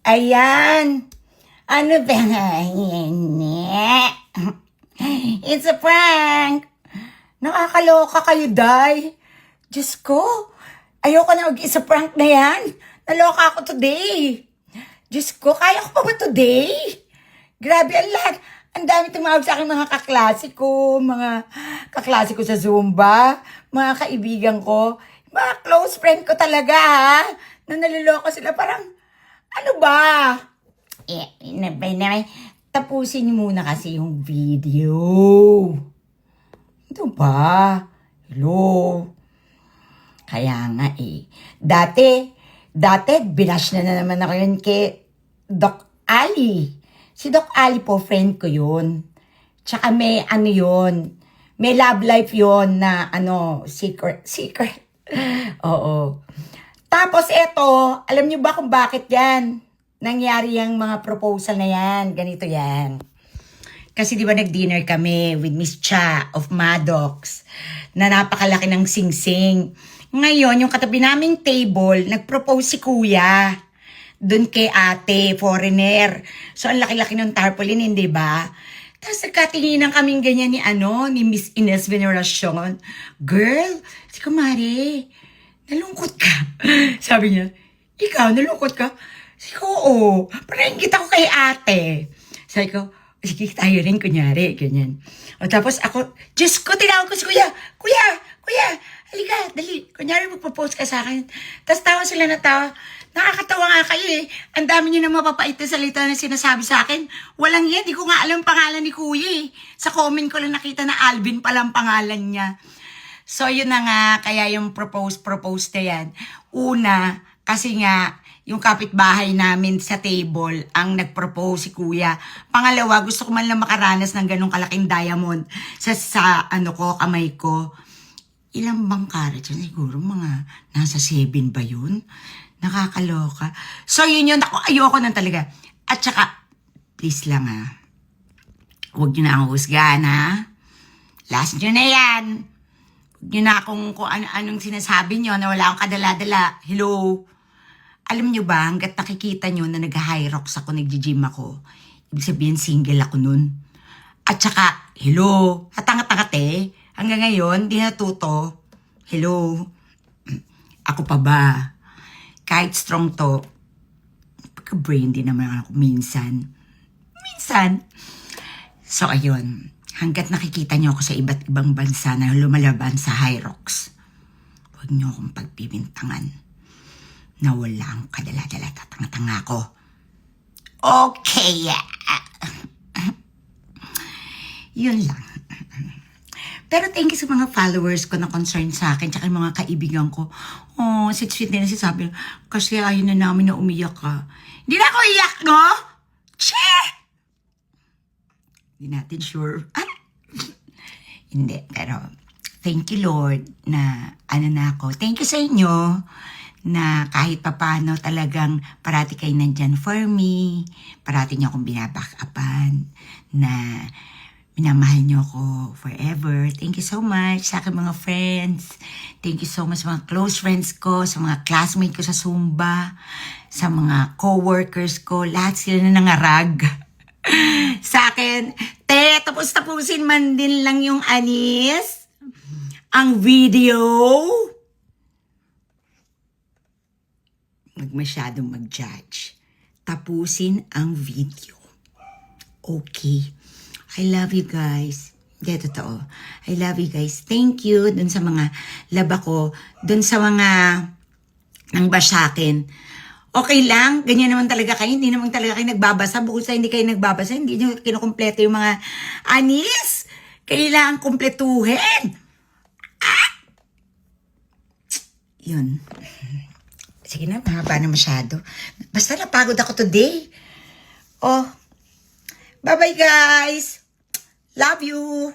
Ayan. Ano ba yan? It's a prank. Nakakaloka kayo, Day. Diyos ko. Ayoko na mag-isa prank na yan. Naloka ako today. Diyos ko, kaya ko pa ba today? Grabe ang lahat. Ang dami tumawag sa akin mga kaklase ko, sa Zumba, mga kaibigan ko, mga close friend ko talaga, ha? Na naliloko sila, parang, ano ba? Tapusin niyo muna kasi yung video. Ito ba? Hello? Kaya nga Dati, binash na naman ako yun kay Doc Ali. Si Doc Ali po, friend ko yun. Tsaka may may love life yun na secret. Oo. Tapos eto, alam niyo ba kung bakit yan? Nangyari yung mga proposal na yan. Ganito yan. Kasi di ba nag-dinner kami with Miss Cha of Maddox na napakalaki ng sing-sing. Ngayon, yung katabi naming table, nag-propose si kuya doon kay ate, foreigner. So, ang laki-laki ng tarpaulin, hindi ba? Tapos nagkatinginan kaming ganyan ni Miss Ines Veneracion. Girl, si kumari, nalungkot ka. Sabi niya, ikaw, nalungkot ka? Sabi ko, oo. Parang kita ko kay ate. Sabi ko, sige tayo rin, kunyari, ganyan. O tapos ako, Diyos ko, tinawag ko si kuya, kuya, halika, dali, kunyari magpo-post ka sa akin. Tapos tawa sila na tawa. Nakakatawa nga kayo eh. Ang dami niyo na mapapait na salita na sinasabi sa akin. Walang yan, di ko nga alam pangalan ni kuya eh. Sa comment ko lang nakita na Alvin palang pangalan niya. So yun na nga, kaya yung propose na yan. Una, kasi nga, yung kapitbahay namin sa table ang nag-propose si kuya. Pangalawa, gusto ko man lang makaranas ng ganong kalaking diamond sa kamay ko. Ilang bang karat yun? Siguro mga nasa 7 ba yun? Nakakaloka. So yun yun, ayoko na talaga. At saka, please lang huwag nyo na akong husgahan Last nyo na yan. Huwag nyo na akong kung anong sinasabi nyo na wala akong kadala-dala. Hello? Alam nyo ba, hanggat nakikita nyo na nag-hyrox ako, nag-gym ako, ibig sabihin single ako nun. At saka, hello, hatanga-tanga hanggang ngayon, di natuto. Hello, ako pa ba? Kahit strong to, pagka-brain din naman ako minsan. So, ayun, hanggat nakikita nyo ako sa iba't ibang bansa na lumalaban sa hyrox, huwag nyo akong pagpibintangan na wala ang kadala-dala, tatanga-tanga ko. Okay. Yun lang. Pero thank you sa mga followers ko na concern sa akin, tsaka mga kaibigan ko. Oh, sweet din na sabi, kasi ayaw na namin na umiyak ka. Hindi na ako iyak, no? Che! Hindi natin sure. Hindi, pero thank you, Lord, na na ako. Thank you sa inyo na kahit papano talagang parati kayo nandyan for me, parati niyo akong binaback-upan, na minamahal niyo ako forever. Thank you so much sa aking mga friends. Thank you so much sa mga close friends ko, sa mga classmates ko sa Zumba, sa mga co-workers ko, lahat sila na nangarag sa akin. Tapusin man din lang yung anis, ang video. Masyadong mag-judge. Tapusin ang video. Okay. I love you guys. Hindi, totoo. I love you guys. Thank you dun sa mga laba ko. Dun sa mga nang bash sa akin. Okay lang. Ganyan naman talaga kayo. Hindi naman talaga kayo nagbabasa. Bukod sa hindi kayo nagbabasa, hindi nyo kinukumpleto yung mga anis. Kailangan kumpletuhin. Yun. Sige na, mahaba na masyado. Basta napagod ako today. Oh, bye-bye guys. Love you.